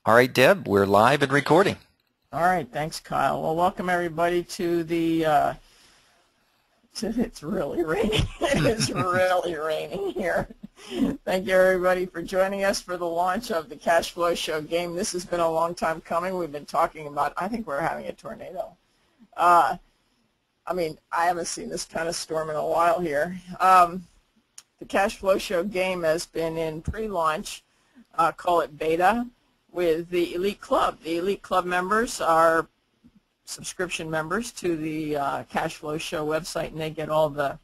All right, Deb, we're live and recording. All right, thanks, Kyle. Well, welcome everybody to the. It's really raining. It is really raining here. Thank you, everybody, for joining us for the launch of the CashFlowShow game. This has been a long time coming. We've been talking about. I think we're having a tornado. I haven't seen this kind of storm in a while here. The CashFlowShow game has been in pre-launch. Call it beta, with the Elite Club. The Elite Club members are subscription members to the CashFlowShow website, and they get all the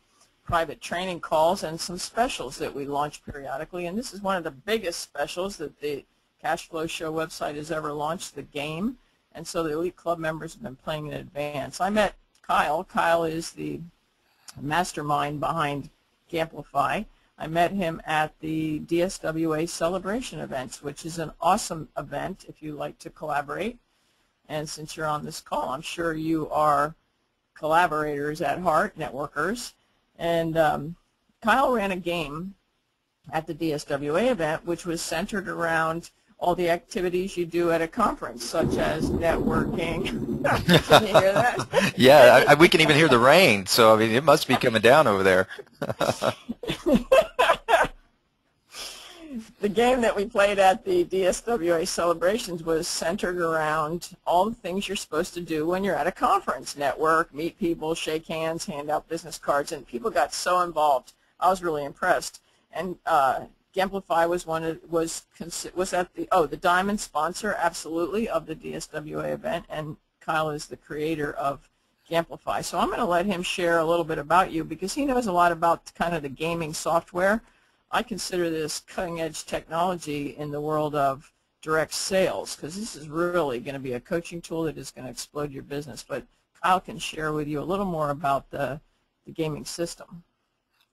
private training calls and some specials that we launch periodically. And this is one of the biggest specials that the CashFlowShow website has ever launched, the game. And so the Elite Club members have been playing in advance. I met Kyle. Kyle is the mastermind behind Gamplify. I met him at the DSWA celebration events, which is an awesome event if you like to collaborate. And since you're on this call, I'm sure you are collaborators at heart, networkers. And Kyle ran a game at the DSWA event, which was centered around all the activities you do at a conference, such as networking. Can you hear that? Yeah, we can even hear the rain, so I mean, it must be coming down over there. The game that we played at the DSWA celebrations was centered around all the things you're supposed to do when you're at a conference: network, meet people, shake hands, hand out business cards, and people got so involved. I was really impressed. And Gamplify was at the diamond sponsor, absolutely, of the DSWA event, and Kyle is the creator of Gamplify. So I'm going to let him share a little bit about you, because he knows a lot about kind of the gaming software. I consider this cutting-edge technology in the world of direct sales, because this is really going to be a coaching tool that is going to explode your business. But Kyle can share with you a little more about the gaming system.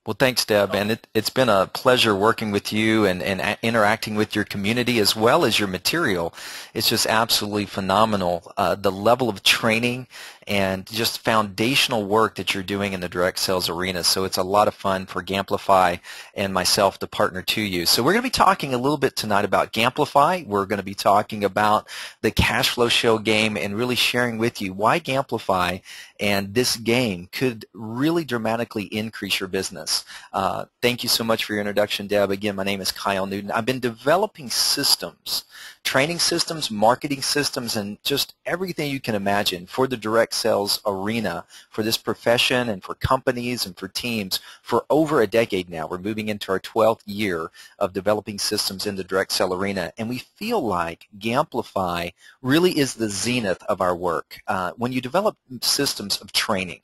Well, thanks, Deb, and it's been a pleasure working with you and interacting with your community as well as your material. It's just absolutely phenomenal, the level of training and just foundational work that you're doing in the direct sales arena. So it's a lot of fun for Gamplify and myself to partner to you. So we're going to be talking a little bit tonight about Gamplify. We're going to be talking about the CashFlowShow game and really sharing with you why Gamplify and this game could really dramatically increase your business. Thank you so much for your introduction, Deb. Again, my name is Kyle Newton. I've been developing systems, training systems, marketing systems, and just everything you can imagine for the direct sales arena, for this profession and for companies and for teams for over a decade now. We're moving into our 12th year of developing systems in the direct sell arena, and we feel like Gamplify really is the zenith of our work. When you develop systems of training,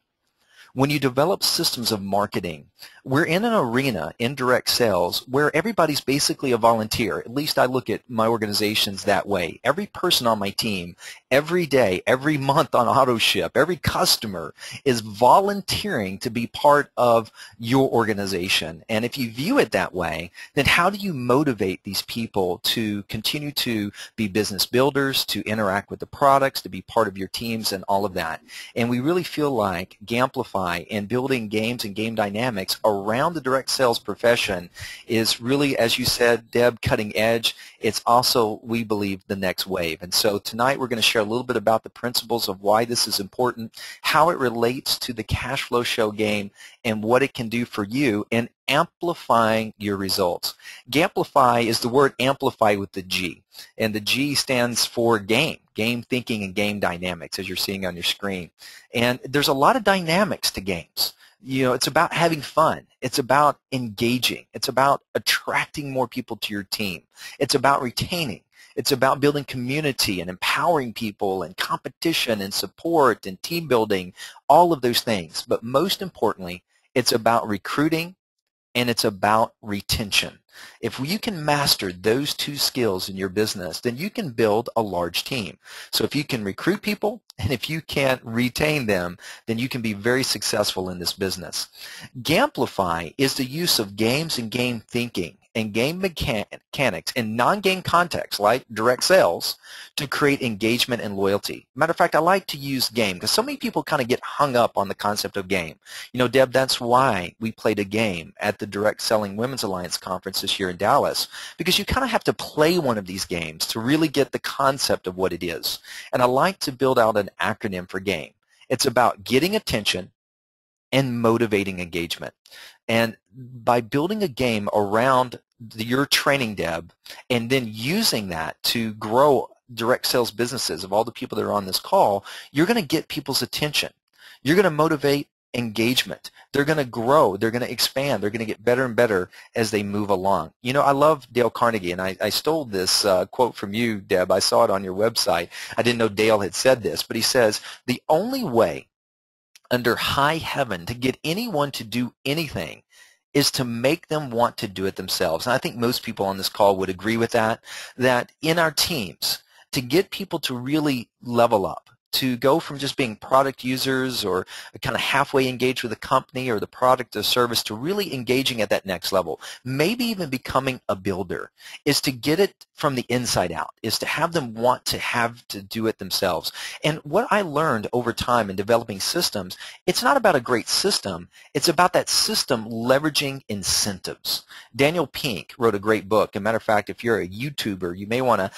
when you develop systems of marketing, we're in an arena in direct sales where everybody's basically a volunteer. At least I look at my organizations that way. Every person on my team, every day, every month on AutoShip, every customer is volunteering to be part of your organization. And if you view it that way, then how do you motivate these people to continue to be business builders, to interact with the products, to be part of your teams and all of that? And we really feel like Gamplify and building games and game dynamics around the direct sales profession is really, as you said, Deb, cutting edge. It's also, we believe, the next wave. And so tonight we're going to share a little bit about the principles of why this is important, how it relates to the CashFlowShow game, and what it can do for you in amplifying your results. Gamplify is the word amplify with the G, and the G stands for game thinking and game dynamics, as you're seeing on your screen. And there's a lot of dynamics to games. You know, it's about having fun. It's about engaging. It's about attracting more people to your team. It's about retaining. It's about building community and empowering people and competition and support and team building, all of those things. But most importantly, it's about recruiting and it's about retention. If you can master those two skills in your business, then you can build a large team. So if you can recruit people and if you can't retain them, then you can be very successful in this business. Gamplify is the use of games and game thinking and game mechanics in non-game contexts like direct sales to create engagement and loyalty. Matter of fact, I like to use game because so many people kind of get hung up on the concept of game. You know, Deb, that's why we played a game at the Direct Selling Women's Alliance conference this year in Dallas, because you kind of have to play one of these games to really get the concept of what it is. And I like to build out an acronym for game. It's about getting attention and motivating engagement. And by building a game around your training, Deb, and then using that to grow direct sales businesses of all the people that are on this call, you're going to get people's attention. You're going to motivate engagement. They're going to grow. They're going to expand. They're going to get better and better as they move along. You know, I love Dale Carnegie, and I stole this quote from you, Deb. I saw it on your website. I didn't know Dale had said this, but he says, the only way under high heaven to get anyone to do anything is to make them want to do it themselves. And I think most people on this call would agree with that, that in our teams, to get people to really level up, to go from just being product users or kind of halfway engaged with the company or the product or service to really engaging at that next level, maybe even becoming a builder, is to get it from the inside out, is to have them want to have to do it themselves. And what I learned over time in developing systems, it's not about a great system, it's about that system leveraging incentives. Daniel Pink wrote a great book. As a matter of fact, if you're a YouTuber, you may want to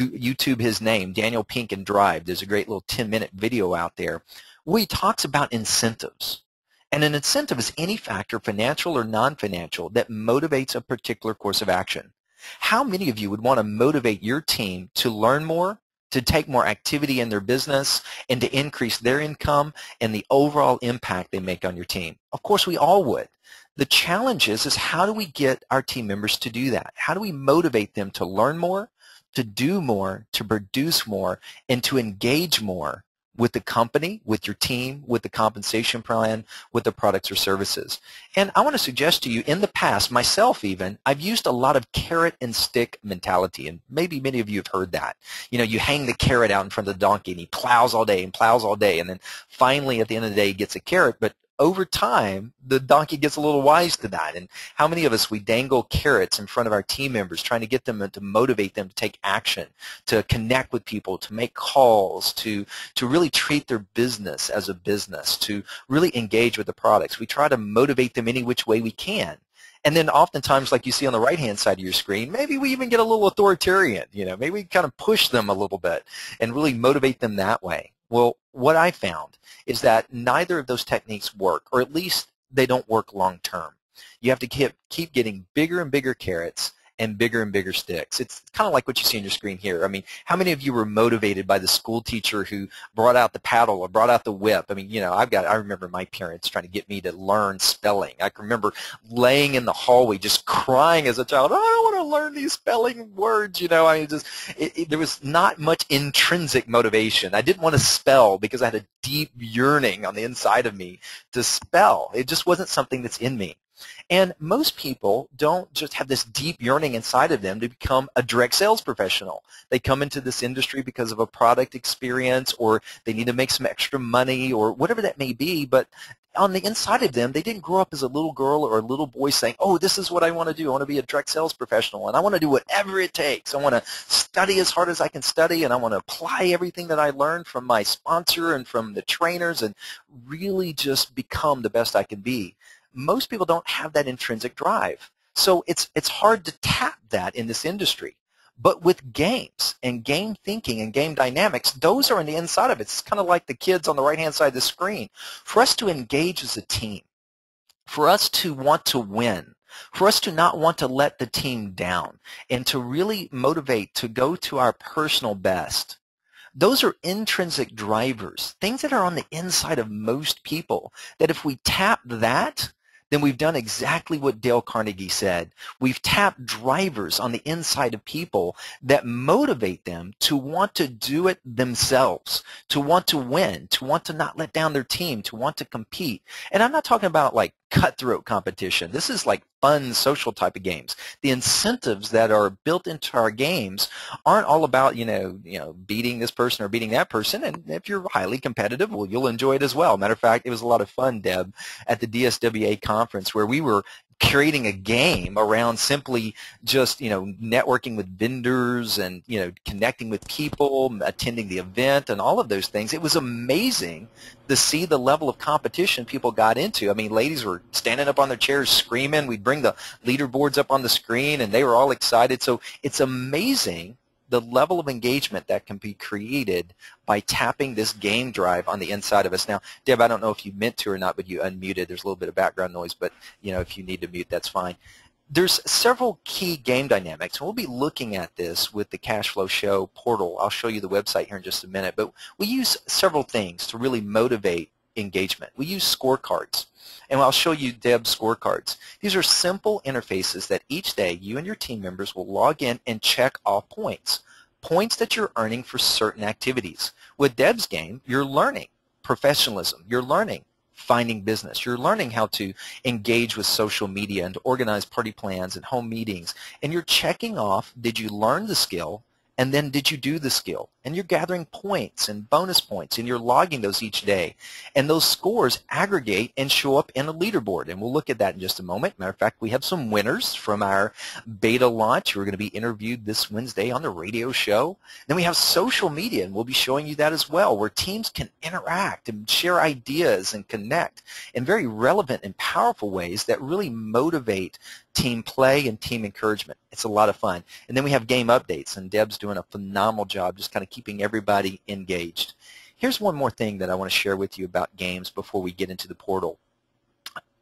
YouTube his name, Daniel Pink and Drive. There's a great little 10-minute video out there where he talks about incentives. And an incentive is any factor, financial or non-financial, that motivates a particular course of action. How many of you would want to motivate your team to learn more, to take more activity in their business, and to increase their income and the overall impact they make on your team? Of course, we all would. The challenge is how do we get our team members to do that? How do we motivate them to learn more, to do more, to produce more, and to engage more with the company, with your team, with the compensation plan, with the products or services? And I want to suggest to you, in the past, myself even, I've used a lot of carrot and stick mentality, and maybe many of you have heard that. You know, you hang the carrot out in front of the donkey, and he plows all day and plows all day, and then finally at the end of the day he gets a carrot, but over time, the donkey gets a little wise to that. And how many of us, we dangle carrots in front of our team members, trying to get them to motivate them to take action, to connect with people, to make calls, to really treat their business as a business, to really engage with the products. We try to motivate them any which way we can. And then oftentimes, like you see on the right-hand side of your screen, maybe we even get a little authoritarian. You know, maybe we kind of push them a little bit and really motivate them that way. Well, what I found is that neither of those techniques work, or at least they don't work long term. You have to keep getting bigger and bigger carrots and bigger sticks. It's kind of like what you see on your screen here. I mean, how many of you were motivated by the school teacher who brought out the paddle or brought out the whip? I mean, you know, I remember my parents trying to get me to learn spelling. I can remember laying in the hallway just crying as a child, oh, I don't want to learn these spelling words, you know. I mean, there was not much intrinsic motivation. I didn't want to spell because I had a deep yearning on the inside of me to spell. It just wasn't something that's in me. And most people don't just have this deep yearning inside of them to become a direct sales professional. They come into this industry because of a product experience, or they need to make some extra money, or whatever that may be, but on the inside of them, they didn't grow up as a little girl or a little boy saying, oh, this is what I want to do. I want to be a direct sales professional, and I want to do whatever it takes. I want to study as hard as I can study, and I want to apply everything that I learned from my sponsor and from the trainers and really just become the best I can be. Most people don't have that intrinsic drive. So it's hard to tap that in this industry. But with games and game thinking and game dynamics, those are on the inside of it. It's kind of like the kids on the right-hand side of the screen. For us to engage as a team, for us to want to win, for us to not want to let the team down, and to really motivate to go to our personal best, those are intrinsic drivers, things that are on the inside of most people, that if we tap that, then we've done exactly what Dale Carnegie said. We've tapped drivers on the inside of people that motivate them to want to do it themselves, to want to win, to want to not let down their team, to want to compete. And I'm not talking about like cutthroat competition. This is like fun, social type of games. The incentives that are built into our games aren't all about, you know, beating this person or beating that person. And if you're highly competitive, well, you'll enjoy it as well. Matter of fact, it was a lot of fun, Deb, at the DSWA conference where we were creating a game around simply just, networking with vendors and, connecting with people, attending the event and all of those things. It was amazing to see the level of competition people got into. I mean, ladies were standing up on their chairs screaming. We'd bring the leaderboards up on the screen and they were all excited. So it's amazing the level of engagement that can be created by tapping this game drive on the inside of us. Now, Deb, I don't know if you meant to or not, but you unmuted. There's a little bit of background noise, but if you need to mute, that's fine. There's several key game dynamics. We'll be looking at this with the CashFlowShow portal. I'll show you the website here in just a minute, but we use several things to really motivate engagement. We use scorecards, and I'll show you Deb's scorecards. These are simple interfaces that each day you and your team members will log in and check off points that you're earning for certain activities. With Deb's game, you're learning professionalism. You're learning finding business. You're learning how to engage with social media and to organize party plans and home meetings. And you're checking off, did you learn the skill, and then did you do the skill? And you're gathering points and bonus points, and you're logging those each day. And those scores aggregate and show up in a leaderboard, and we'll look at that in just a moment. Matter of fact, we have some winners from our beta launch who are going to be interviewed this Wednesday on the radio show. Then we have social media, and we'll be showing you that as well, where teams can interact and share ideas and connect in very relevant and powerful ways that really motivate team play and team encouragement. It's a lot of fun. And then we have game updates, and Deb's doing a phenomenal job just kind of keeping everybody engaged. Here's one more thing that I want to share with you about games before we get into the portal.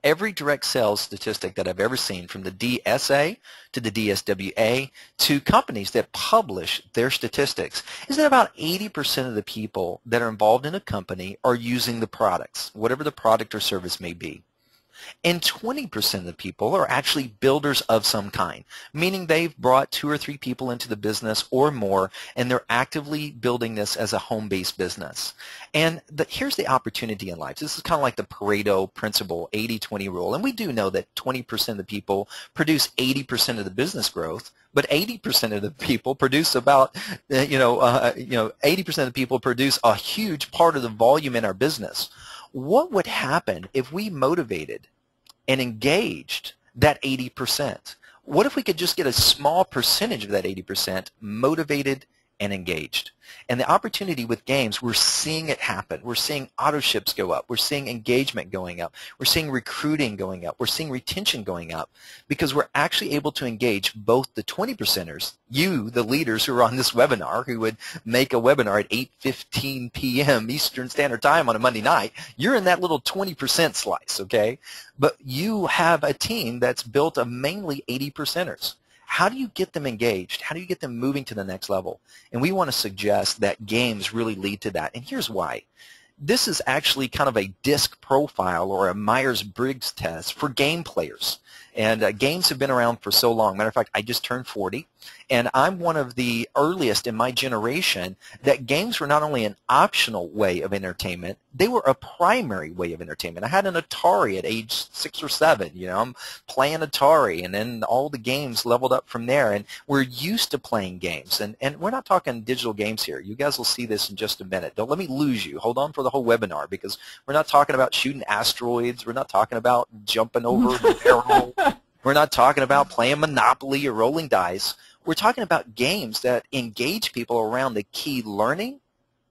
Every direct sales statistic that I've ever seen, from the DSA to the DSWA to companies that publish their statistics, is that about 80% of the people that are involved in a company are using the products, whatever the product or service may be. And 20% of the people are actually builders of some kind, meaning they've brought 2 or 3 people into the business or more, and they're actively building this as a home-based business. And here's the opportunity in life. This is kind of like the Pareto principle, 80-20 rule. And we do know that 20% of the people produce 80% of the business growth, but 80% of the people produce about, 80% of the people produce a huge part of the volume in our business. What would happen if we motivated and engaged that 80%? What if we could just get a small percentage of that 80% motivated and engaged? And the opportunity with games, we're seeing it happen. We're seeing auto ships go up. We're seeing engagement going up. We're seeing recruiting going up. We're seeing retention going up because we're actually able to engage both the 20%ers, you, the leaders who are on this webinar, who would make a webinar at 8:15 p.m. Eastern Standard Time on a Monday night. You're in that little 20% slice, okay? But you have a team that's built of mainly 80%ers. How do you get them engaged? How do you get them moving to the next level? And we want to suggest that games really lead to that. And here's why. This is actually kind of a DISC profile or a Myers-Briggs test for game players. And games have been around for so long. Matter of fact, I just turned 40, and I'm one of the earliest in my generation that games were not only an optional way of entertainment, they were a primary way of entertainment. I had an Atari at age 6 or 7. I'm playing Atari, and then all the games leveled up from there. And we're used to playing games. And we're not talking digital games here. You guys will see this in just a minute. Don't let me lose you. Hold on for the whole webinar, because we're not talking about shooting asteroids. We're not talking about jumping over the barrel. We're not talking about playing Monopoly or rolling dice. We're talking about games that engage people around the key learning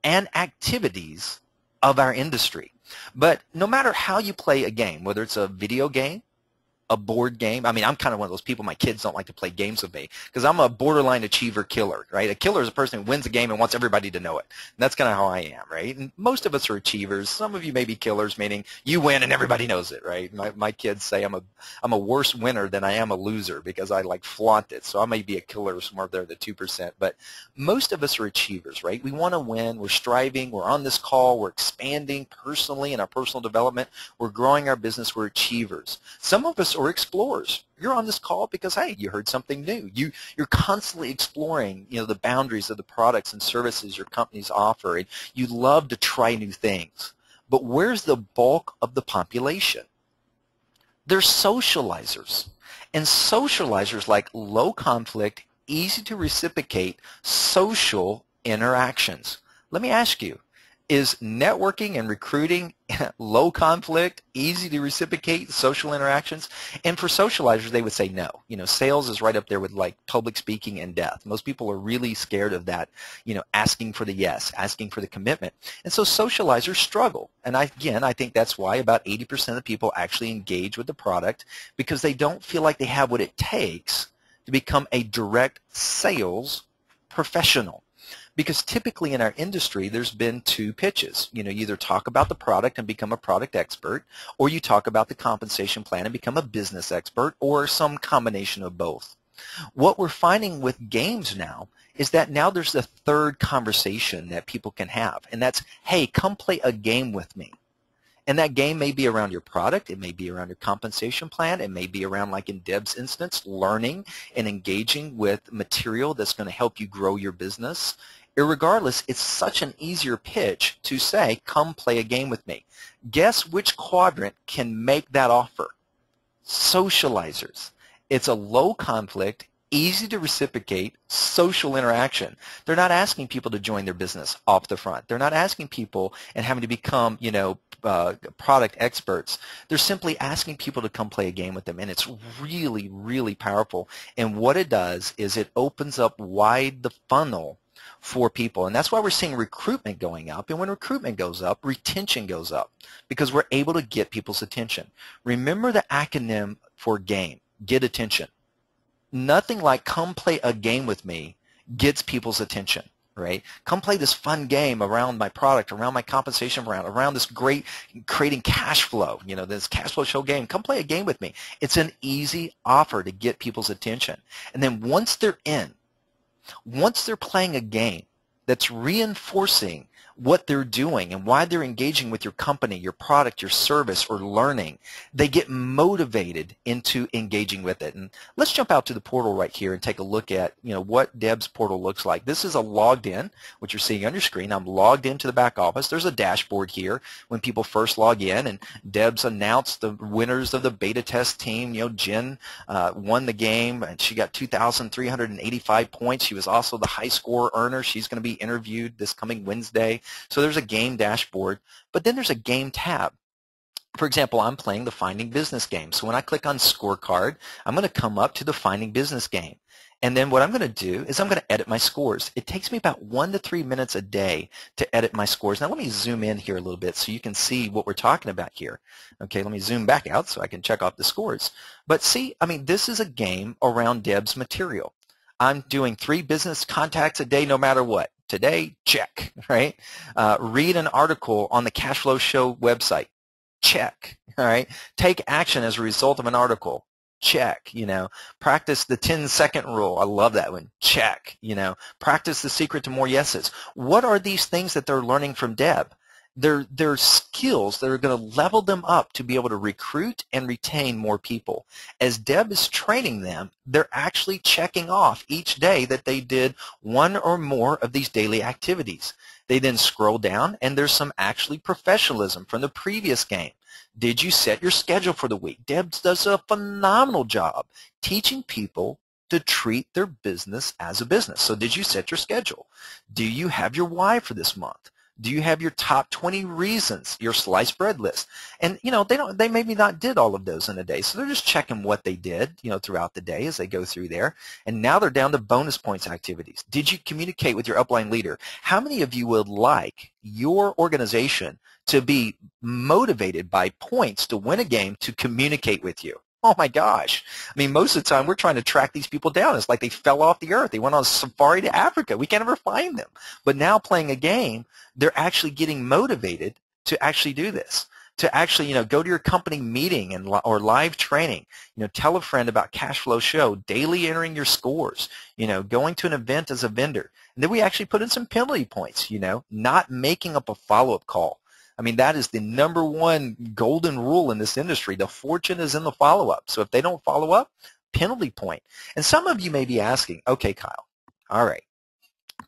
and activities of our industry. But no matter how you play a game, whether it's a video game, a board game. I mean, I'm kind of one of those people, my kids don't like to play games with me because I'm a borderline achiever killer, right? A killer is a person who wins a game and wants everybody to know it. And that's kind of how I am, right? And most of us are achievers. Some of you may be killers, meaning you win and everybody knows it, right? My kids say I'm a worse winner than I am a loser because I like flaunt it. So I may be a killer somewhere there, the 2%. But most of us are achievers, right? We want to win. We're striving. We're on this call. We're expanding personally in our personal development. We're growing our business. We're achievers. Some of us are explorers. You're on this call because, hey, you heard something new. You're constantly exploring, the boundaries of the products and services your companies offer, and you love to try new things. But where's the bulk of the population? They're socializers. And socializers like low conflict, easy to reciprocate social interactions. Let me ask you, Is networking and recruiting low conflict, easy to reciprocate social interactions? And for socializers, they would say no. Sales is right up there with like public speaking and death. Most people are really scared of that, asking for the yes, asking for the commitment. And so socializers struggle. And I think that's why about 80% of people actually engage with the product, because they don't feel like they have what it takes to become a direct sales professional. Because typically in our industry, there's been two pitches. You either talk about the product and become a product expert, or you talk about the compensation plan and become a business expert, or some combination of both. What we're finding with games now is that now there's a third conversation that people can have, and that's, hey, come play a game with me. And that game may be around your product, it may be around your compensation plan, it may be around, like in Deb's instance, learning and engaging with material that's going to help you grow your business. Irregardless, it's such an easier pitch to say, come play a game with me. Guess which quadrant can make that offer? Socializers. It's a low conflict, easy to reciprocate social interaction. They're not asking people to join their business off the front. They're not asking people and having to become, product experts. They're simply asking people to come play a game with them, and it's really, really powerful. And what it does is it opens up wide the funnel for people, and that's why we're seeing recruitment going up. And when recruitment goes up, retention goes up, because we're able to get people's attention. Remember the acronym for GAME, get attention. Nothing like come play a game with me gets people's attention, right? Come play this fun game around my product, around my compensation plan, around this great creating cash flow, this CashFlowShow game. Come play a game with me. It's an easy offer to get people's attention. And then once they're in, once they're playing a game that's reinforcing what they're doing and why they're engaging with your company, your product, your service, or learning, they get motivated into engaging with it. And let's jump out to the portal right here and take a look at what Deb's portal looks like. This is a logged in, what you're seeing on your screen. I'm logged into the back office. There's a dashboard here when people first log in, and Deb's announced the winners of the beta test team. Jen won the game, and she got 2,385 points. She was also the high score earner. She's going to be interviewed this coming Wednesday. So there's a game dashboard, but then there's a game tab. For example, I'm playing the Finding Business game. So when I click on Scorecard, I'm going to come up to the Finding Business game. And then what I'm going to do is I'm going to edit my scores. It takes me about 1 to 3 minutes a day to edit my scores. Now let me zoom in here a little bit so you can see what we're talking about here. Okay, let me zoom back out so I can check off the scores. But see, this is a game around Deb's material. I'm doing 3 business contacts a day no matter what. Today, check, right? Read an article on the CashFlowShow website, check, all right? Take action as a result of an article, check, Practice the 10-second rule. I love that one, check, Practice the secret to more yeses. What are these things that they're learning from Deb? They're skills that are going to level them up to be able to recruit and retain more people. As Deb is training them, they're actually checking off each day that they did 1 or more of these daily activities. They then scroll down, and there's some actually professionalism from the previous game. Did you set your schedule for the week? Deb does a phenomenal job teaching people to treat their business as a business. So did you set your schedule? Do you have your why for this month? Do you have your top 20 reasons, your sliced bread list? And they maybe not did all of those in a day, so they're just checking what they did, throughout the day as they go through there. And now they're down to bonus points activities. Did you communicate with your upline leader? How many of you would like your organization to be motivated by points to win a game to communicate with you? Oh my gosh. Most of the time we're trying to track these people down. It's like they fell off the earth. They went on a safari to Africa. We can't ever find them. But now playing a game, they're actually getting motivated to actually do this, to actually, go to your company meeting or live training, tell a friend about CashFlowShow, daily entering your scores, going to an event as a vendor. And then we actually put in some penalty points, not making up a follow-up call. That is the #1 golden rule in this industry. The fortune is in the follow-up. So if they don't follow up, penalty point. And some of you may be asking, okay, Kyle, all right,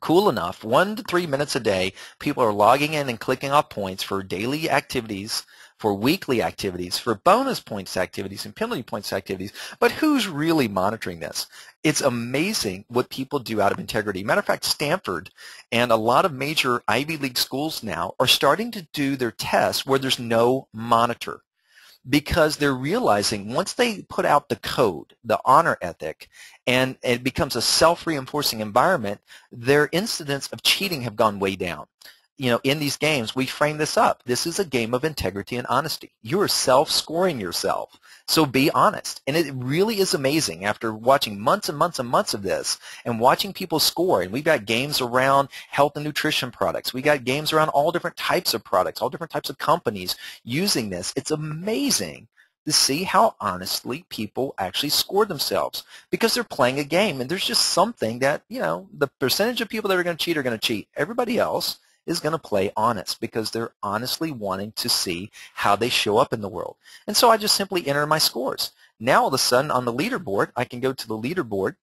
Cool enough, 1 to 3 minutes a day, people are logging in and clicking off points for daily activities, for weekly activities, for bonus points activities, and penalty points activities. But who's really monitoring this? It's amazing what people do out of integrity. Matter of fact, Stanford and a lot of major Ivy League schools now are starting to do their tests where there's no monitor, because they're realizing once they put out the code, the honor ethic, and it becomes a self-reinforcing environment, their incidents of cheating have gone way down. You know, in these games, we frame this up. This is a game of integrity and honesty. You are self-scoring yourself, so be honest. And it really is amazing after watching months and months and months of this and watching people score. And we've got games around health and nutrition products. We got games around all different types of products, all different types of companies using this. It's amazing to see how honestly people actually score themselves because they're playing a game. And there's just something that, you know, the percentage of people that are going to cheat are going to cheat. Everybody else is going to play honest because they're honestly wanting to see how they show up in the world. And so I just simply enter my scores. Now all of a sudden on the leaderboard, I can go to the leaderboard,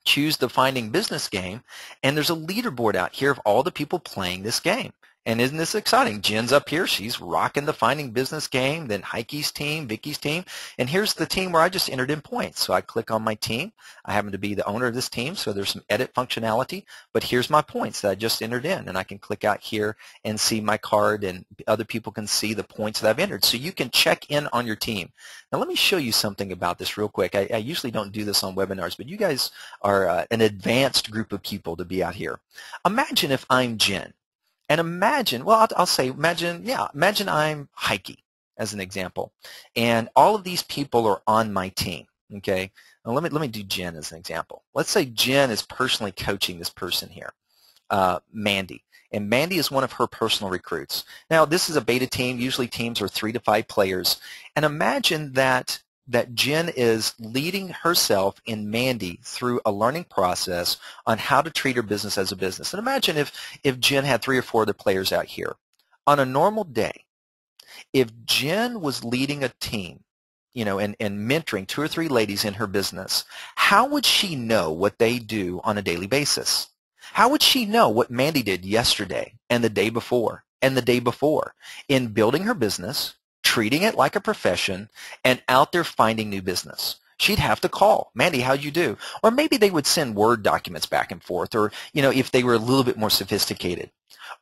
choose the Finding Business game, and there's a leaderboard out here of all the people playing this game. And isn't this exciting? Jen's up here. She's rocking the Finding Business game, then Heike's team, Vicky's team. And here's the team where I just entered in points. So I click on my team. I happen to be the owner of this team, so there's some edit functionality. But here's my points that I just entered in. And I can click out here and see my card, and other people can see the points that I've entered. So you can check in on your team. Now let me show you something about this real quick. I usually don't do this on webinars, but you guys are an advanced group of people to be out here. Imagine if I'm Jen. And imagine, well, I'll say, imagine I'm Heike as an example, and all of these people are on my team. Okay, now let me do Jen as an example. Let's say Jen is personally coaching this person here, Mandy, and Mandy is one of her personal recruits. Now this is a beta team. Usually teams are 3 to 5 players, and imagine that Jen is leading herself and Mandy through a learning process on how to treat her business as a business. And imagine if Jen had 3 or 4 other players out here. On a normal day, if Jen was leading a team, you know, and mentoring 2 or 3 ladies in her business, how would she know what they do on a daily basis? How would she know what Mandy did yesterday and the day before and the day before in building her business, treating it like a profession, and out there finding new business? She'd have to call, Mandy, how'd you do? Or maybe they would send Word documents back and forth, or, you know, if they were a little bit more sophisticated.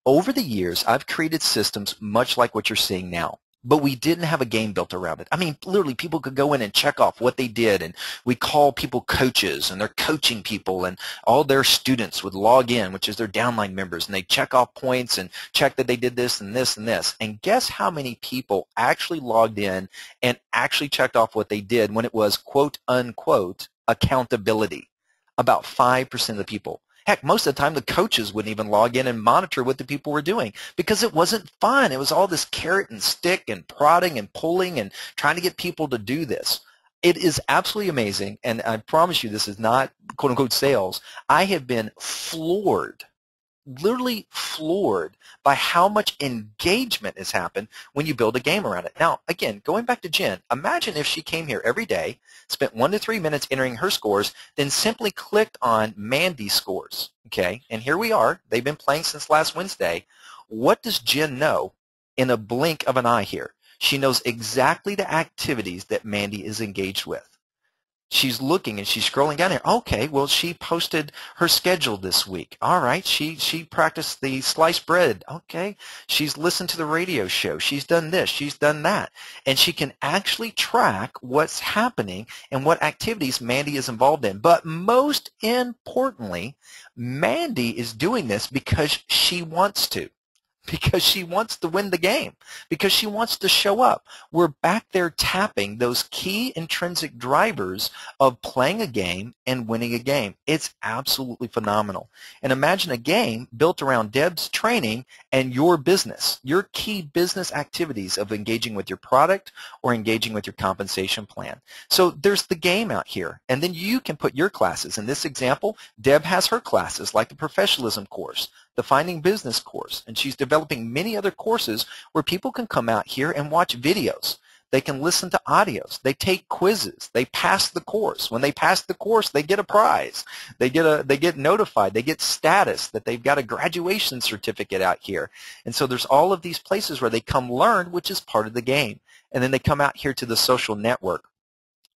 Over the years, I've created systems much like what you're seeing now, but we didn't have a game built around it. I mean, literally, people could go in and check off what they did, and we call people coaches, and they're coaching people, and all their students would log in, which is their downline members, and they check off points and check that they did this and this and this. And guess how many people actually logged in and actually checked off what they did when it was quote unquote accountability? About 5% of the people. Heck, most of the time the coaches wouldn't even log in and monitor what the people were doing because it wasn't fun. It was all this carrot and stick and prodding and pulling and trying to get people to do this. It is absolutely amazing, and I promise you this is not quote-unquote sales. I have been floored, literally floored by how much engagement has happened when you build a game around it. Now, again, going back to Jen, imagine if she came here every day, spent 1 to 3 minutes entering her scores, then simply clicked on Mandy's scores. Okay, and here we are. They've been playing since last Wednesday. What does Jen know in a blink of an eye here? She knows exactly the activities that Mandy is engaged with. She's looking and she's scrolling down here. Okay, well, she posted her schedule this week. All right, she practiced the sliced bread. Okay, she's listened to the radio show. She's done this. She's done that. And she can actually track what's happening and what activities Mandy is involved in. But most importantly, Mandy is doing this because she wants to. Because she wants to win the game, because she wants to show up. We're back there tapping those key intrinsic drivers of playing a game and winning a game. It's absolutely phenomenal. And imagine a game built around Deb's training and your business, your key business activities of engaging with your product or engaging with your compensation plan. So there's the game out here, and then you can put your classes. In this example, Deb has her classes like the professionalism course, the Finding Business course, and she's developing many other courses where people can come out here and watch videos. They can listen to audios. They take quizzes. They pass the course. When they pass the course, they get a prize. They get notified. They get status that they've got a graduation certificate out here. And so there's all of these places where they come learn, which is part of the game. And then they come out here to the social network,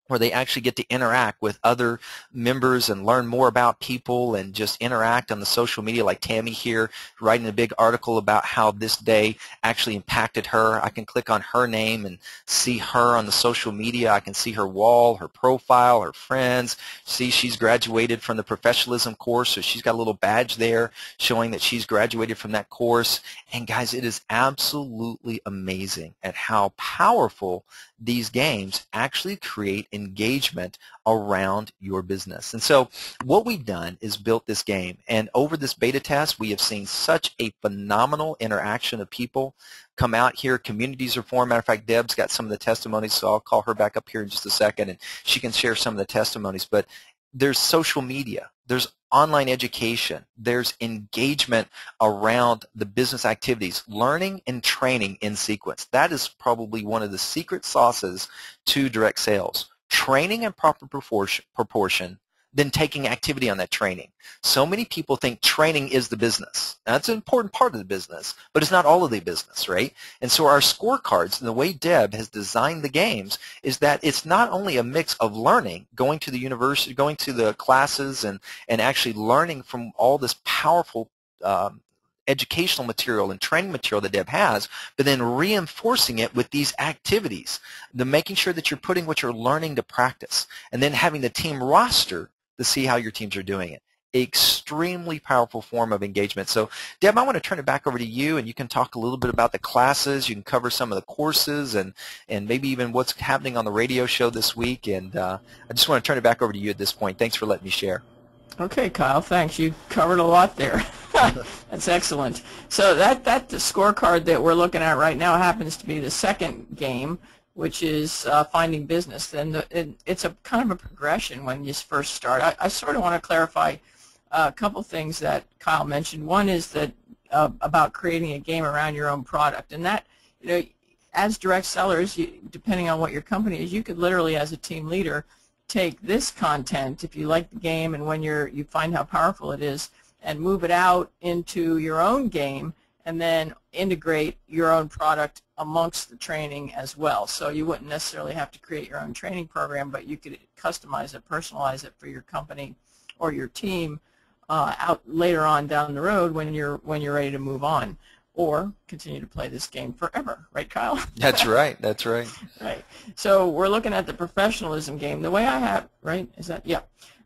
where they actually get to interact with other members and learn more about people and just interact on the social media, like Tammy here writing a big article about how this day actually impacted her. I can click on her name and see her on the social media. I can see her wall, her profile, her friends. See, she's graduated from the professionalism course, so she's got a little badge there showing that she's graduated from that course. And guys, it is absolutely amazing at how powerful these games actually create engagement around your business. And so what we've done is built this game, and over this beta test we have seen such a phenomenal interaction of people come out here. Communities are formed. Matter of fact, Deb's got some of the testimonies, so I'll call her back up here in just a second and she can share some of the testimonies. But there's social media, there's online education, there's engagement around the business activities, learning and training in sequence. That is probably one of the secret sauces to direct sales. Training in proper proportion, then taking activity on that training. So many people think training is the business. Now, that's an important part of the business, but it's not all of the business, right? And so our scorecards and the way Deb has designed the games is that it's not only a mix of learning, going to the university, going to the classes, and actually learning from all this powerful educational material and training material that Deb has, but then reinforcing it with these activities, making sure that you're putting what you're learning to practice, and then having the team roster to see how your teams are doing it. Extremely powerful form of engagement. So Deb, I want to turn it back over to you, and you can talk a little bit about the classes. You can cover some of the courses and maybe even what's happening on the radio show this week. And I just want to turn it back over to you at this point. Thanks for letting me share. Okay, Kyle, thanks. You covered a lot there. That's excellent. So that scorecard that we're looking at right now happens to be the second game, which is finding business. And it's a kind of a progression when you first start. I sort of want to clarify a couple things that Kyle mentioned. One is that about creating a game around your own product, and that, you know, as direct sellers, depending on what your company is, you could literally, as a team leader, take this content, if you like the game and when you find how powerful it is, and move it out into your own game, and then integrate your own product amongst the training as well. So you wouldn't necessarily have to create your own training program, but you could customize it, personalize it for your company or your team out later on down the road when you're ready to move on, or continue to play this game forever, right, Kyle? That's right. That's right. Right. So we're looking at the professionalism game. The way I have, right, is that, yeah.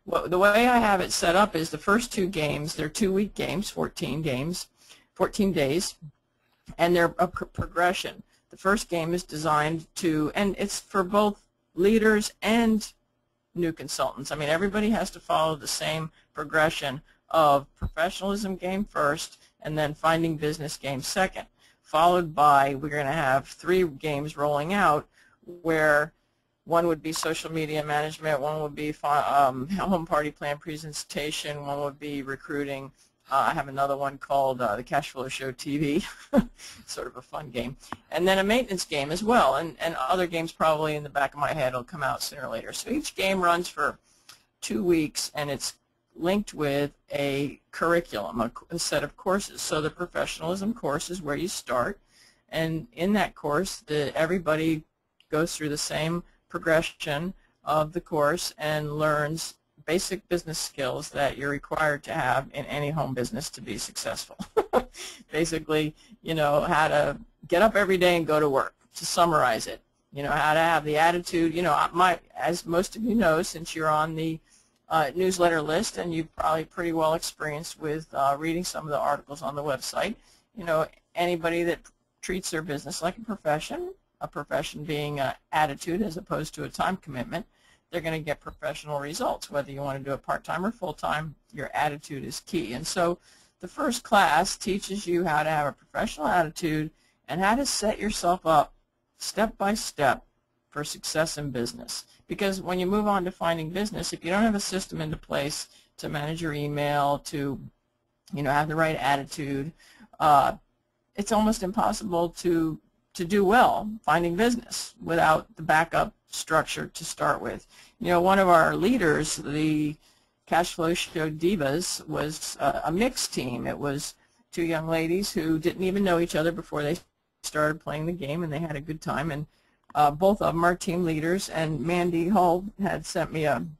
Well, the way I have it set up is the first two games, they're 2-week games, 14 games, 14 days, and they're a progression. The first game is designed to, and it's for both leaders and new consultants. I mean, everybody has to follow the same progression of professionalism game first, and then finding business game second, followed by, we're going to have 3 games rolling out where one would be social media management, one would be home party plan presentation, one would be recruiting. I have another one called the CashFlowShow TV, sort of a fun game, and then a maintenance game as well, and other games probably in the back of my head will come out sooner or later. So each game runs for 2 weeks, and it's linked with a curriculum, a set of courses. So the professionalism course is where you start, and in that course everybody goes through the same progression of the course and learns basic business skills that you're required to have in any home business to be successful. Basically, you know, how to get up every day and go to work, to summarize it. You know, how to have the attitude, you know, as most of you know, since you're on the newsletter list, and you've probably pretty well experienced with reading some of the articles on the website, you know, anybody that treats their business like a profession being an attitude as opposed to a time commitment, they're going to get professional results. Whether you want to do it part-time or full-time, your attitude is key. And so the first class teaches you how to have a professional attitude and how to set yourself up step by step for success in business. Because when you move on to finding business, if you don't have a system into place to manage your email, to, you know, have the right attitude, it's almost impossible to to do well finding business without the backup structure to start with. You know, one of our leaders, the CashFlowShow Divas, was a mixed team. It was two young ladies who didn't even know each other before they started playing the game, and they had a good time. And both of them are team leaders. And Mandy Hull had sent me an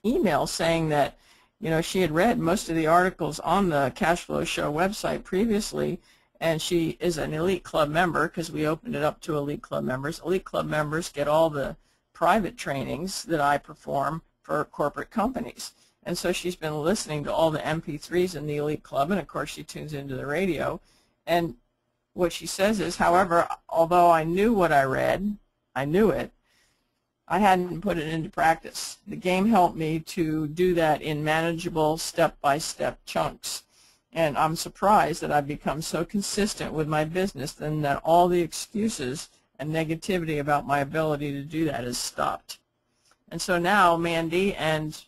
email saying that, you know, she had read most of the articles on the CashFlowShow website previously, and she is an Elite Club member because we opened it up to Elite Club members. Elite Club members get all the private trainings that I perform for corporate companies. And so she's been listening to all the MP3s in the Elite Club, and of course she tunes into the radio. And what she says is, however, although I knew what I read, I knew it, I hadn't put it into practice. The game helped me to do that in manageable step-by-step chunks. And I'm surprised that I've become so consistent with my business and that all the excuses and negativity about my ability to do that has stopped. And so now Mandy and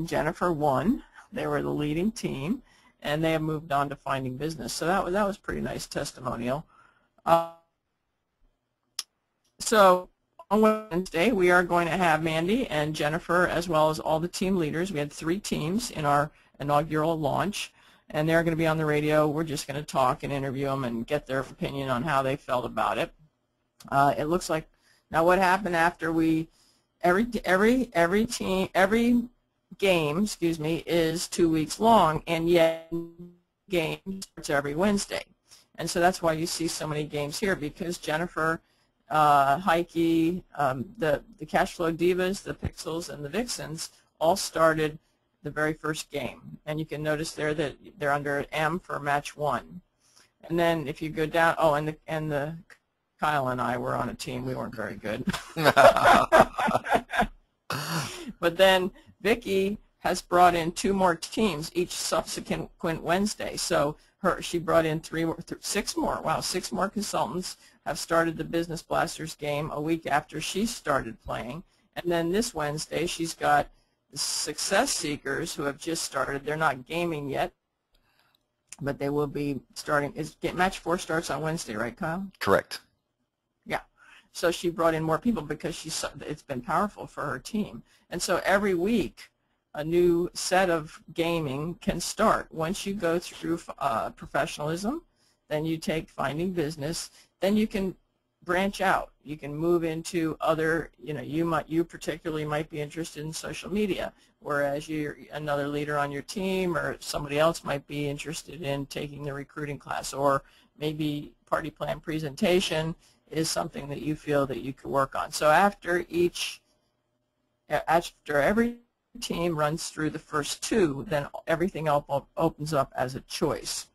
Jennifer won. They were the leading team, and they have moved on to finding business. So that was a pretty nice testimonial. So on Wednesday, we are going to have Mandy and Jennifer, as well as all the team leaders. We had 3 teams in our inaugural launch, and they're going to be on the radio. We're just going to talk and interview them and get their opinion on how they felt about it. It looks like, now what happened after every game, is 2 weeks long, and yet game starts every Wednesday. And so that's why you see so many games here, because Jennifer, Heike, the CashFlow Divas, the Pixels, and the Vixens all started the very first game. And you can notice there that they're under M for match 1. And then if you go down, oh, and the Kyle and I were on a team. We weren't very good. But then Vicki has brought in 2 more teams each subsequent Wednesday. So she brought in 6 more. Wow, 6 more consultants have started the Business Blasters game a week after she started playing. And then this Wednesday, she's got the Success Seekers who have just started. They're not gaming yet, but they will be starting. Match 4 starts on Wednesday, right, Kyle? Correct. Yeah. So she brought in more people because it's been powerful for her team. And so every week, a new set of gaming can start. Once you go through professionalism, then you take finding business, then you can branch out. You can move into other, you particularly might be interested in social media, whereas another leader on your team or somebody else might be interested in taking the recruiting class, or maybe party plan presentation is something that you feel that you could work on. So after every team runs through the first 2, then everything else opens up as a choice.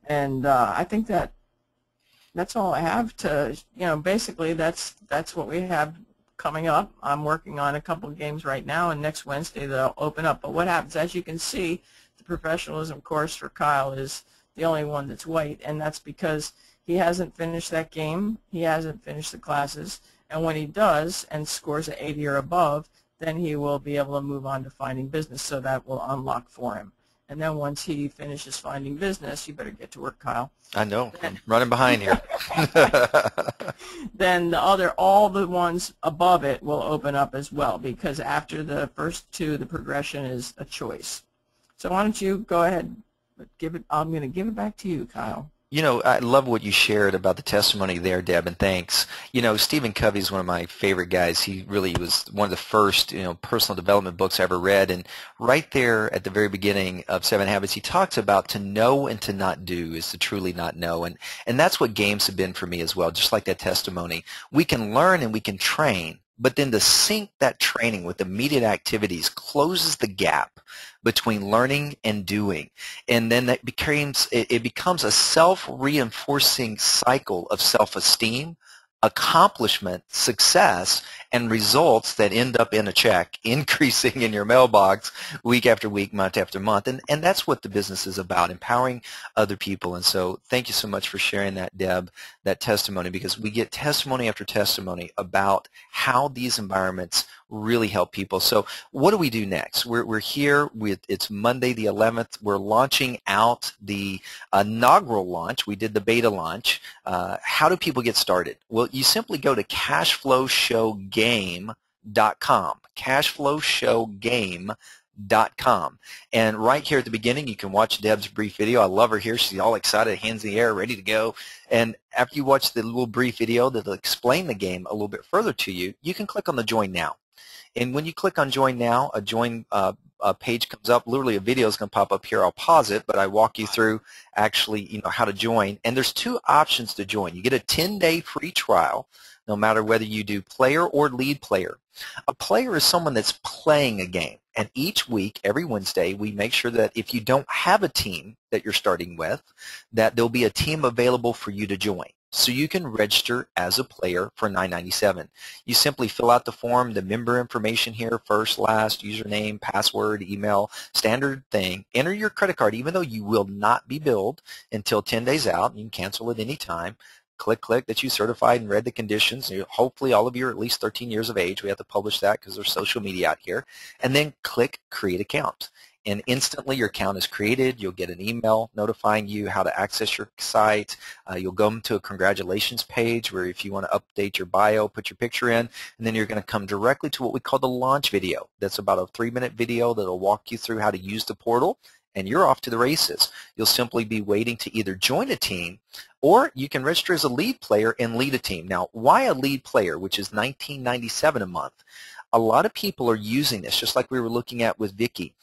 And I think that's all I have to, basically that's what we have coming up. I'm working on a couple of games right now, and next Wednesday they'll open up. But what happens, as you can see, the professionalism course for Kyle is the only one that's white, and that's because he hasn't finished that game, he hasn't finished the classes, and when he does and scores an 80 or above, then he will be able to move on to finding business, so that will unlock for him. And then once he finishes finding business, you better get to work, Kyle. I know. I'm running behind here. Then all the ones above it will open up as well, because after the first 2, the progression is a choice. So why don't you go ahead, I'm going to give it back to you, Kyle. I love what you shared about the testimony there, Deb, and thanks. Stephen Covey is one of my favorite guys. He really was one of the first, personal development books I ever read. And right there at the very beginning of 7 Habits, he talks about to know and to not do is to truly not know. And that's what games have been for me as well, just like that testimony. We can learn and we can train, but then to sync that training with immediate activities closes the gap between learning and doing, and then it becomes a self-reinforcing cycle of self-esteem, accomplishment, success, and results that end up in a check increasing in your mailbox week after week, month after month. And that's what the business is about, empowering other people. And so thank you so much for sharing that, Deb, that testimony, because we get testimony after testimony about how these environments really help people. So what do we do next? We're here with, it's Monday the 11th. We're launching out the inaugural launch. We did the beta launch. How do people get started? Well, you simply go to CashFlowShowGame.com. CashFlowShowGame.com. And right here at the beginning, you can watch Deb's brief video. I love her here. She's all excited, hands in the air, ready to go. And after you watch the little brief video that'll explain the game a little bit further to you, you can click on the Join Now. And when you click on Join Now, a join a page comes up. Literally, a video is going to pop up here. I'll pause it, but I walk you through actually, how to join. And there's two options to join. You get a 10-day free trial, no matter whether you do player or lead player. A player is someone that's playing a game. And each week, every Wednesday, we make sure that if you don't have a team that you're starting with, that there'll be a team available for you to join. So you can register as a player for $9.97. You simply fill out the form, the member information here, first, last, username, password, email, standard thing. Enter your credit card, even though you will not be billed until 10 days out. You can cancel at any time. Click that you certified and read the conditions. Hopefully all of you are at least 13 years of age. We have to publish that because there's social media out here. And then click Create Account. And instantly your account is created. You'll get an email notifying you how to access your site. You'll go to a congratulations page where if you want to update your bio, put your picture in, and then you're going to come directly to what we call the launch video. That's about a 3-minute video that will walk you through how to use the portal, and you're off to the races. You'll simply be waiting to either join a team, or you can register as a lead player and lead a team. Now, why a lead player, which is $19.97 a month? A lot of people are using this, just like we were looking at with Vicki.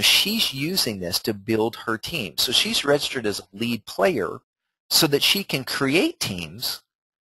She's using this to build her team. So she's registered as a lead player so that she can create teams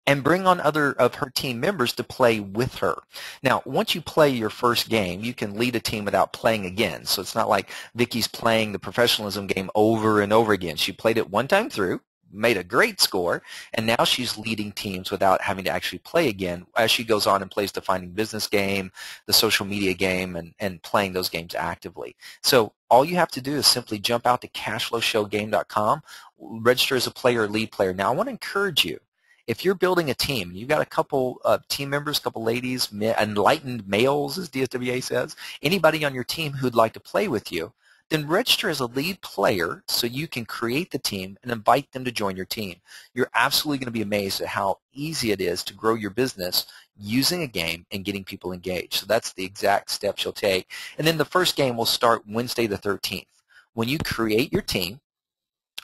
and bring on other of her team members to play with her. Now, once you play your first game, you can lead a team without playing again. So it's not like Vicki's playing the professionalism game over and over again. She played it one time through, made a great score, and now she's leading teams without having to actually play again as she goes on and plays the Finding Business game, the social media game, and playing those games actively. So all you have to do is simply jump out to CashFlowShowGame.com, register as a player or lead player. Now, I want to encourage you, if you're building a team, you've got a couple of team members, a couple ladies, enlightened males, as DSWA says, anybody on your team who'd like to play with you, then register as a lead player so you can create the team and invite them to join your team. You're absolutely going to be amazed at how easy it is to grow your business using a game and getting people engaged. So that's the exact steps you'll take. And then the first game will start Wednesday the 13th. When you create your team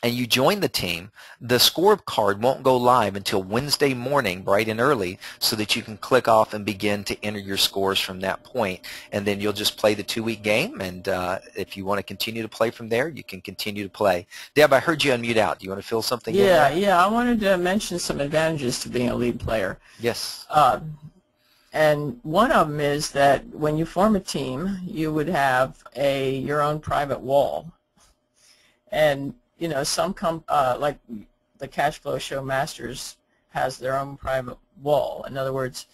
and you join the team, the scorecard won't go live until Wednesday morning, bright and early, so that you can click off and begin to enter your scores from that point. And then you'll just play the 2-week game, and if you want to continue to play from there, you can continue to play. Deb, I heard you unmute out. Do you want to fill something in there? Yeah, I wanted to mention some advantages to being a lead player. Yes. And one of them is that when you form a team, you would have your own private wall. And some like the CashFlow Show Masters has their own private wall. In other words,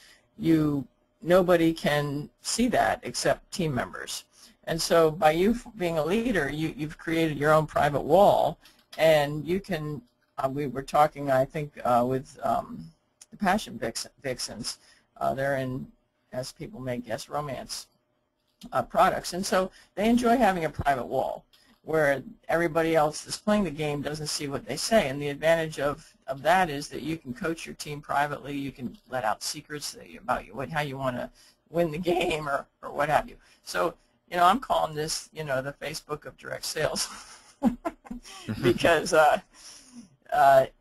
nobody can see that except team members. And so by you being a leader, you've created your own private wall, and you can. We were talking, I think, with the Passion Vixens. They're in, as people may guess, romance products, and so they enjoy having a private wall where everybody else that's playing the game doesn't see what they say. And the advantage of that is that you can coach your team privately. You can let out secrets about how you want to win the game or what have you. So, I'm calling this, the Facebook of direct sales because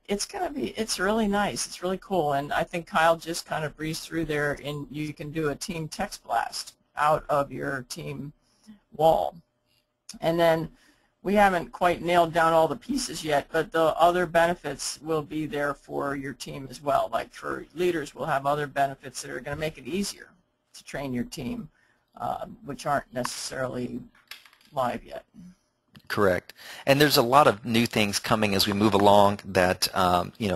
it's really nice. It's really cool. And I think Kyle just kind of breezed through there, and you can do a team text blast out of your team wall. And then we haven't quite nailed down all the pieces yet, but the other benefits will be there for your team as well. Like for leaders, we'll have other benefits that are going to make it easier to train your team, which aren't necessarily live yet. Correct. And there's a lot of new things coming as we move along that,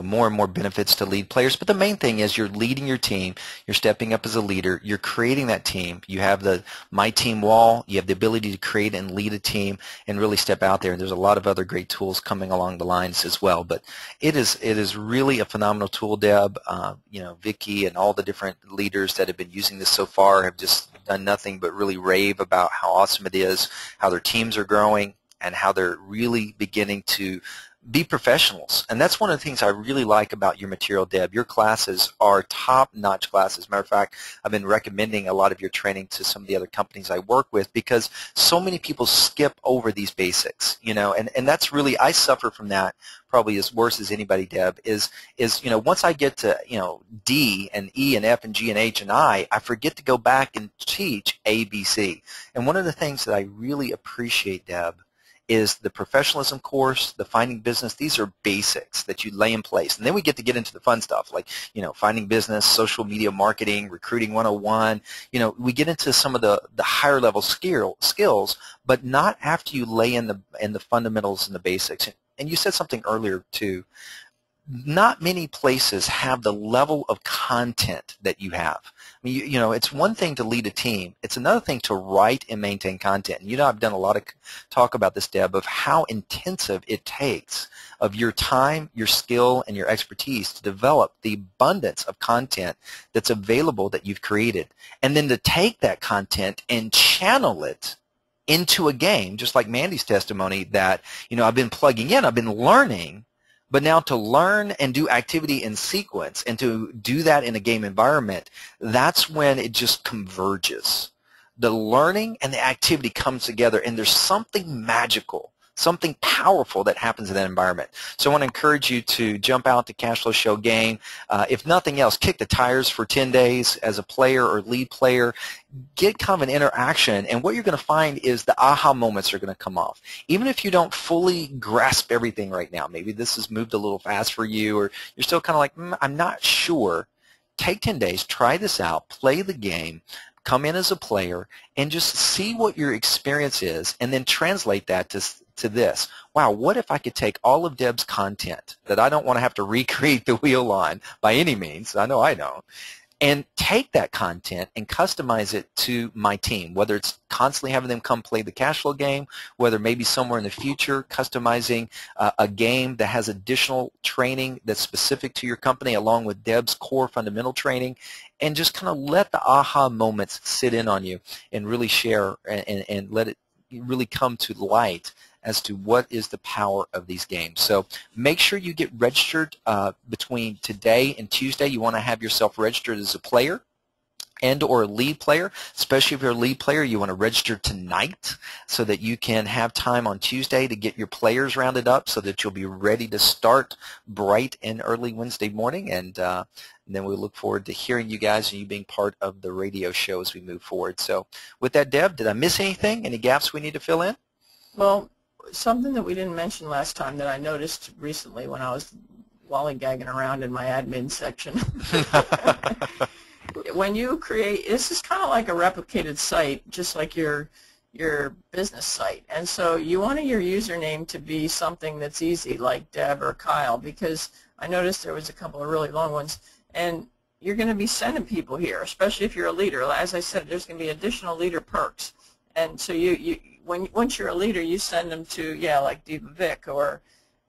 more and more benefits to lead players. But the main thing is you're leading your team. You're stepping up as a leader. You're creating that team. You have the My Team wall. You have the ability to create and lead a team and really step out there. And there's a lot of other great tools coming along the lines as well. But it is really a phenomenal tool, Deb. Vicky and all the different leaders that have been using this so far have just done nothing but really rave about how awesome it is, how their teams are growing, and how they're really beginning to be professionals. And that's one of the things I really like about your material, Deb. Your classes are top-notch classes. Matter of fact, I've been recommending a lot of your training to some of the other companies I work with because so many people skip over these basics, and that's really, I suffer from that probably as worse as anybody, Deb, is once I get to, D and E and F and G and H and I forget to go back and teach A, B, C. And one of the things that I really appreciate, Deb, is the professionalism course, the finding business. These are basics that you lay in place. And then we get to get into the fun stuff like, finding business, social media marketing, recruiting 101. We get into some of the higher level skills, but not after you lay in the fundamentals and the basics. And you said something earlier too. Not many places have the level of content that you have. I mean, it's one thing to lead a team. It's another thing to write and maintain content. And I've done a lot of talk about this, Deb, of how intensive it takes of your time, your skill, and your expertise to develop the abundance of content that's available that you've created. And then to take that content and channel it into a game, just like Mandy's testimony that, I've been plugging in, I've been learning. But now to learn and do activity in sequence and to do that in a game environment, that's when it just converges. The learning and the activity comes together, and there's something magical, something powerful that happens in that environment. So I want to encourage you to jump out to CashFlowShow Game. If nothing else, kick the tires for 10 days as a player or lead player. Get kind of an interaction, and what you're going to find is the aha moments are going to come off. Even if you don't fully grasp everything right now, maybe this has moved a little fast for you, or you're still kind of like, I'm not sure. Take 10 days, try this out, play the game, come in as a player, and just see what your experience is, and then translate that to this. Wow, what if I could take all of Deb's content that I don't want to have to recreate the wheel on by any means, I know I don't, and take that content and customize it to my team, whether it's constantly having them come play the Cashflow game, whether maybe somewhere in the future customizing a game that has additional training that's specific to your company along with Deb's core fundamental training, and just kind of let the aha moments sit in on you and really share and let it really come to light as to what is the power of these games. So make sure you get registered between today and Tuesday. You want to have yourself registered as a player and or a lead player. Especially if you're a lead player, you want to register tonight so that you can have time on Tuesday to get your players rounded up so that you'll be ready to start bright and early Wednesday morning. And then we look forward to hearing you guys and you being part of the radio show as we move forward. So with that, Deb, did I miss anything? Any gaps we need to fill in? Well, something that we didn't mention last time that I noticed recently when I was lollygagging around in my admin section. When you create, this is kind of like a replicated site, just like your business site. And so you wanted your username to be something that's easy, like Deb or Kyle, because I noticed there was a couple of really long ones. And you're going to be sending people here, especially if you're a leader. As I said, there's going to be additional leader perks. And so once you're a leader, you send them to, like Diva Vic or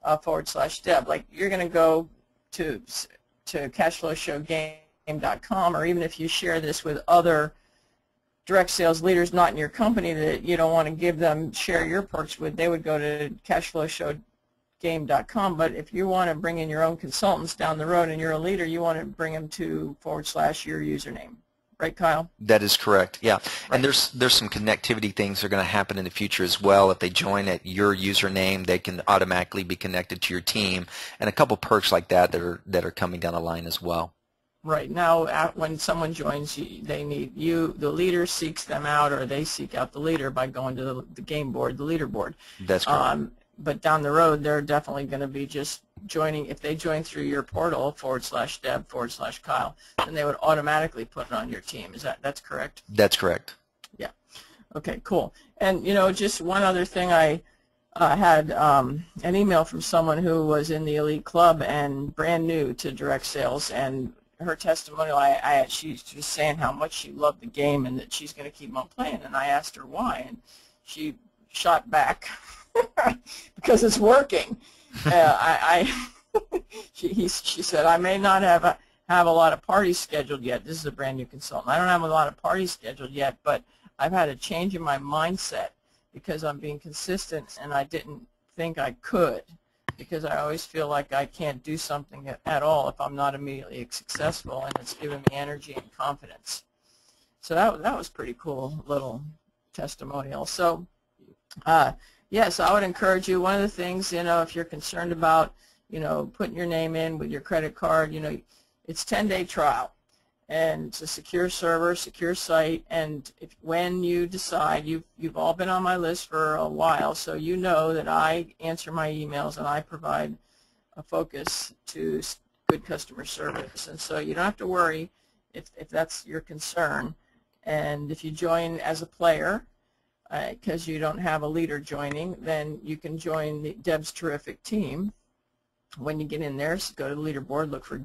/Deb. Like you're going to go to CashFlowShowGame.com, or even if you share this with other direct sales leaders not in your company that you don't want to share your perks with, they would go to CashFlowShowGame.com. But if you want to bring in your own consultants down the road and you're a leader, you want to bring them to / your username. Right, Kyle? That is correct, yeah. Right. And there's some connectivity things that are going to happen in the future as well. If they join at your username, they can automatically be connected to your team, and a couple perks like that that are coming down the line as well. Right. Now, when someone joins, they need you. The leader seeks them out, or they seek out the leader by going to the game board, the leaderboard. That's correct. But down the road, they're definitely going to be just joining. If they join through your portal /Deb /Kyle, then they would automatically put it on your team. That's correct? That's correct. Yeah. Okay. Cool. And just one other thing, had an email from someone who was in the elite club and brand new to direct sales, and her testimonial, she was saying how much she loved the game and that she's going to keep on playing, and I asked her why, and she shot back because it's working. She said, I may not have a lot of parties scheduled yet. This is a brand new consultant. I don't have a lot of parties scheduled yet, but I've had a change in my mindset because I'm being consistent, and I didn't think I could, because I always feel like I can't do something at all if I'm not immediately successful, and it's giving me energy and confidence. So that was pretty cool little testimonial. So yes, I would encourage you. One of the things, if you're concerned about, putting your name in with your credit card, it's 10-day trial, and it's a secure server, secure site, and when you decide, you've all been on my list for a while, so you know that I answer my emails and I provide a focus to good customer service, and so you don't have to worry if that's your concern. And if you join as a player, because you don't have a leader joining, then you can join Deb's terrific team. When you get in there, so go to the leaderboard, look for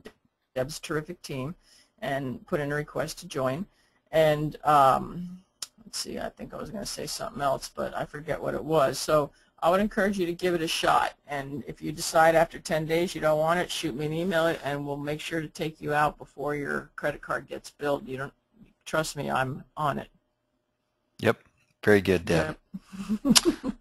Deb's terrific team, and put in a request to join. And let's see, I think I was going to say something else, but I forget what it was. So I would encourage you to give it a shot. And if you decide after 10 days you don't want it, shoot me an email, and we'll make sure to take you out before your credit card gets billed. You don't trust me, I'm on it. Yep. Very good, Deb. Yep.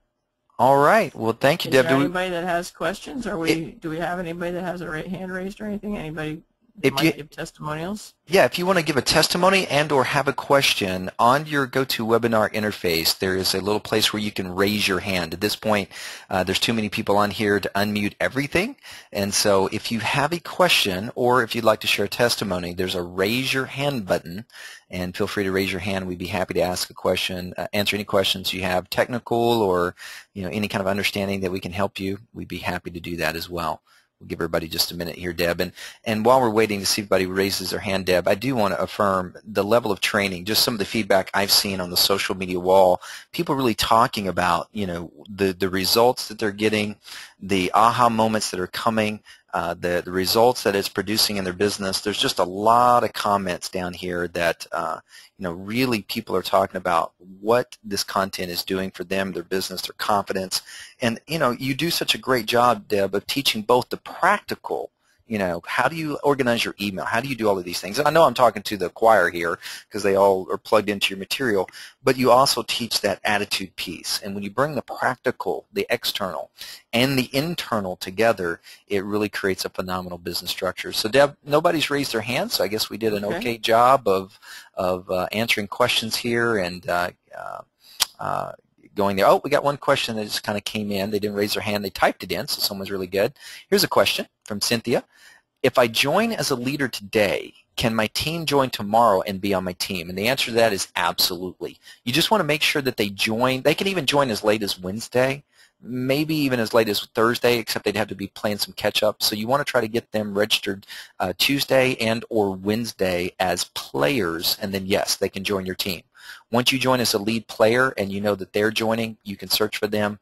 All right. Well, thank you, Deb. Is there anybody that has questions? Do we have anybody that has a hand raised or anything? Anybody that might give testimonials? Yeah, if you want to give a testimony and or have a question, on your GoToWebinar interface, there is a little place where you can raise your hand. At this point, there's too many people on here to unmute everything. And so if you have a question or if you'd like to share a testimony, there's a raise your hand button. And feel free to raise your hand. We'd be happy to ask a question, answer any questions you have, technical or any kind of understanding that we can help you. We'd be happy to do that as well. We'll give everybody just a minute here, Deb. And while we're waiting to see if anybody raises their hand, Deb, I do want to affirm the level of training, just some of the feedback I've seen on the social media wall, people really talking about, the results that they're getting, the aha moments that are coming, the results that it's producing in their business. There's just a lot of comments down here that really people are talking about what this content is doing for them, their business, their confidence. And you do such a great job, Deb, of teaching both the practical, how do you organize your email? How do you do all of these things? And I know I'm talking to the choir here because they all are plugged into your material, but you also teach that attitude piece. And when you bring the practical, the external, and the internal together, it really creates a phenomenal business structure. So, Deb, nobody's raised their hand, so I guess we did an okay job of answering questions here and going there. Oh, we got one question that just kind of came in. They didn't raise their hand. They typed it in, so someone's really good. Here's a question from Cynthia. If I join as a leader today, can my team join tomorrow and be on my team? And the answer to that is absolutely. You just want to make sure that they join. They can even join as late as Wednesday, maybe even as late as Thursday, except they'd have to be playing some catch-up. So you want to try to get them registered Tuesday and or Wednesday as players, and then, yes, they can join your team. Once you join as a lead player and you know that they're joining, you can search for them.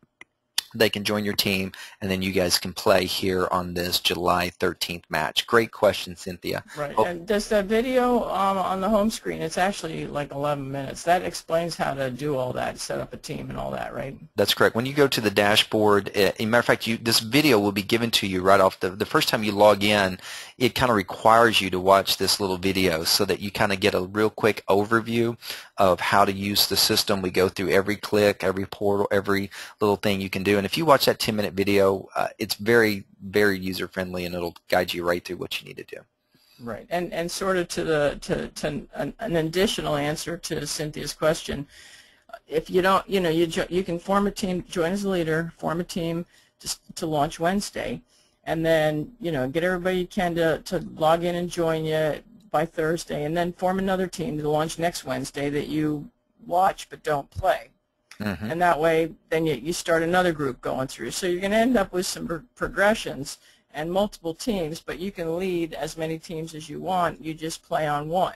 They can join your team, and then you guys can play here on this July 13th match. Great question, Cynthia. Right. Oh. And does the video on the home screen, it's actually like 11 minutes. That explains how to do all that, set up a team and all that, right? That's correct. When you go to the dashboard, as a matter of fact, this video will be given to you right off the first time you log in. It kind of requires you to watch this little video so that you kind of get a real quick overview of how to use the system. We go through every click, every portal, every little thing you can do. And if you watch that 10-minute video, it's very, very user-friendly, and it'll guide you right through what you need to do. Right. And sort of to an additional answer to Cynthia's question, if you don't, you can form a team, join as a leader, form a team to launch Wednesday, and then, get everybody you can to log in and join you by Thursday, and then form another team to launch next Wednesday that you watch but don't play. Mm-hmm. And that way, then you start another group going through. So you're going to end up with some progressions and multiple teams, but you can lead as many teams as you want. You just play on one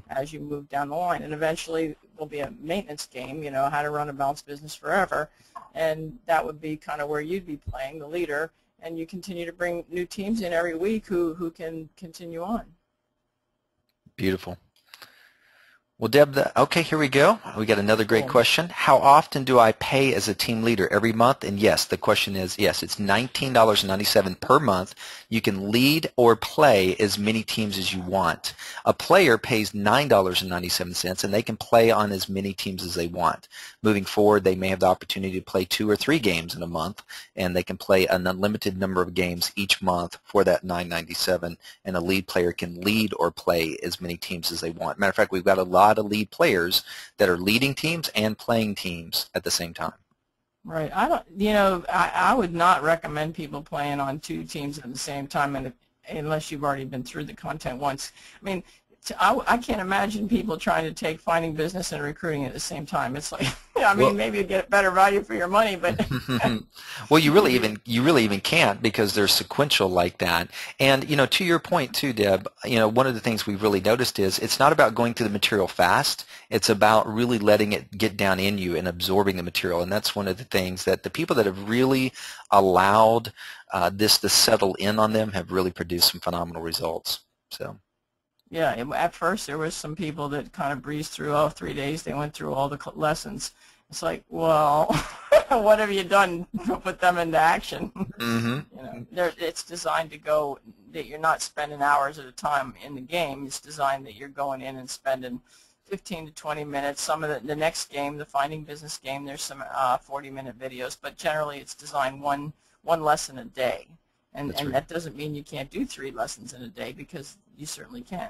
as you move down the line. And eventually, will be a maintenance game, you know, how to run a balanced business forever, and that would be kind of where you'd be playing the leader, and you continue to bring new teams in every week who can continue on. Beautiful. Well, Deb, okay, here we go. We got another great question. How often do I pay as a team leader? Every month? And yes, the question is yes, it's $19.97 per month. You can lead or play as many teams as you want. A player pays $9.97, and they can play on as many teams as they want. Moving forward, they may have the opportunity to play 2 or 3 games in a month, and they can play an unlimited number of games each month for that $9.97, and a lead player can lead or play as many teams as they want. Matter of fact, we've got a lot of lead players that are leading teams and playing teams at the same time. Right. I would not recommend people playing on 2 teams at the same time, unless you've already been through the content once. I mean, I can't imagine people trying to take finding business and recruiting at the same time. It's like, I mean, maybe you get a better value for your money, but well, you really even can't, because they're sequential like that. And you know, to your point too, Deb, you know, one of the things we've really noticed is it's not about going through the material fast. It's about really letting it get down in you and absorbing the material. And that's one of the things that the people that have really allowed this to settle in on them have really produced some phenomenal results. So. Yeah, at first there was some people that kind of breezed through, 3 days, they went through all the lessons. It's like, well, what have you done to put them into action? Mm-hmm. You know, it's designed to go, that you're not spending hours at a time in the game. It's designed that you're going in and spending 15 to 20 minutes. Some of the next game, the Finding Business game, there's some 40-minute videos, but generally it's designed one lesson a day. And that doesn't mean you can't do 3 lessons in a day, because you certainly can.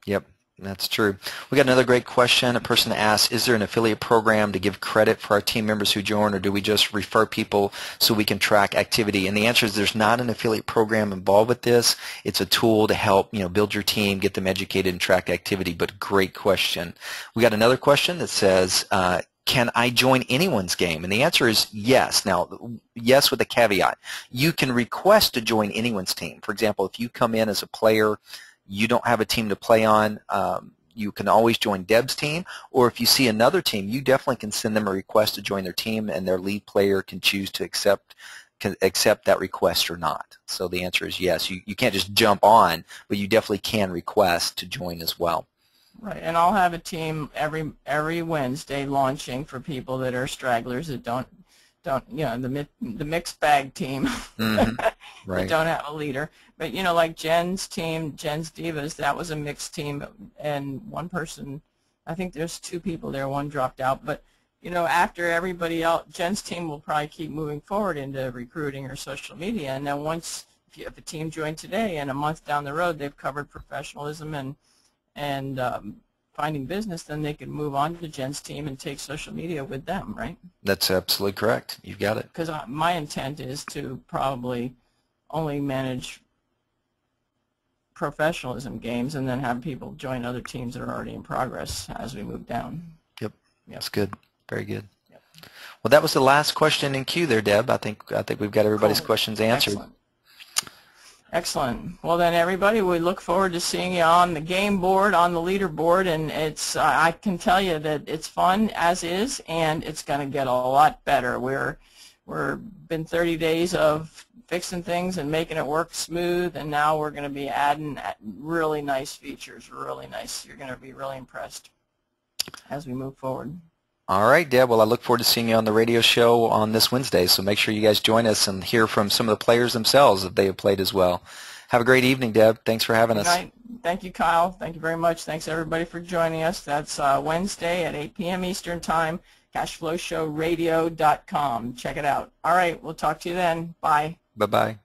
Yep, that's true. We got another great question. A person asks, is there an affiliate program to give credit for our team members who join, or do we just refer people so we can track activity? And the answer is there's not an affiliate program involved with this. It's a tool to help, you know, build your team, get them educated, and track activity. But great question. We got another question that says, can I join anyone's game? And the answer is yes. Now, yes with a caveat. You can request to join anyone's team. For example, if you come in as a player, you don't have a team to play on, you can always join Deb's team, or if you see another team, you definitely can send them a request to join their team, and their lead player can choose to accept that request or not. So the answer is yes. You can't just jump on, but you definitely can request to join as well. Right, and I'll have a team every Wednesday launching for people that are stragglers that don't you know, the mixed bag team Mm-hmm. Right. that don't have a leader. But you know, like Jen's team, Jen's Divas, that was a mixed team, and one person, I think there's 2 people there, one dropped out. But you know, after everybody else, Jen's team will probably keep moving forward into recruiting or social media, and then once, if a team joined today and a month down the road they've covered professionalism and finding business, then they can move on to Jen's team and take social media with them, right? That's absolutely correct. You've got it. Because my intent is to probably only manage professionalism games and then have people join other teams that are already in progress as we move down. Yep. That's good. Very good. Yep. Well, that was the last question in queue there, Deb. I think we've got everybody's questions answered. Excellent. Excellent. Well then, everybody, we look forward to seeing you on the game board, on the leaderboard, and it's I can tell you that it's fun as is, and it's going to get a lot better. We're been 30 days of fixing things and making it work smooth, and now we're going to be adding really nice features, really nice. You're going to be really impressed as we move forward. All right, Deb. Well, I look forward to seeing you on the radio show on this Wednesday, so make sure you guys join us and hear from some of the players themselves if they have played as well. Have a great evening, Deb. Thanks for having us. Good night. Thank you, Kyle. Thank you very much. Thanks, everybody, for joining us. That's Wednesday at 8 p.m. Eastern Time, CashFlowShowRadio.com. Check it out. All right, we'll talk to you then. Bye. Bye-bye.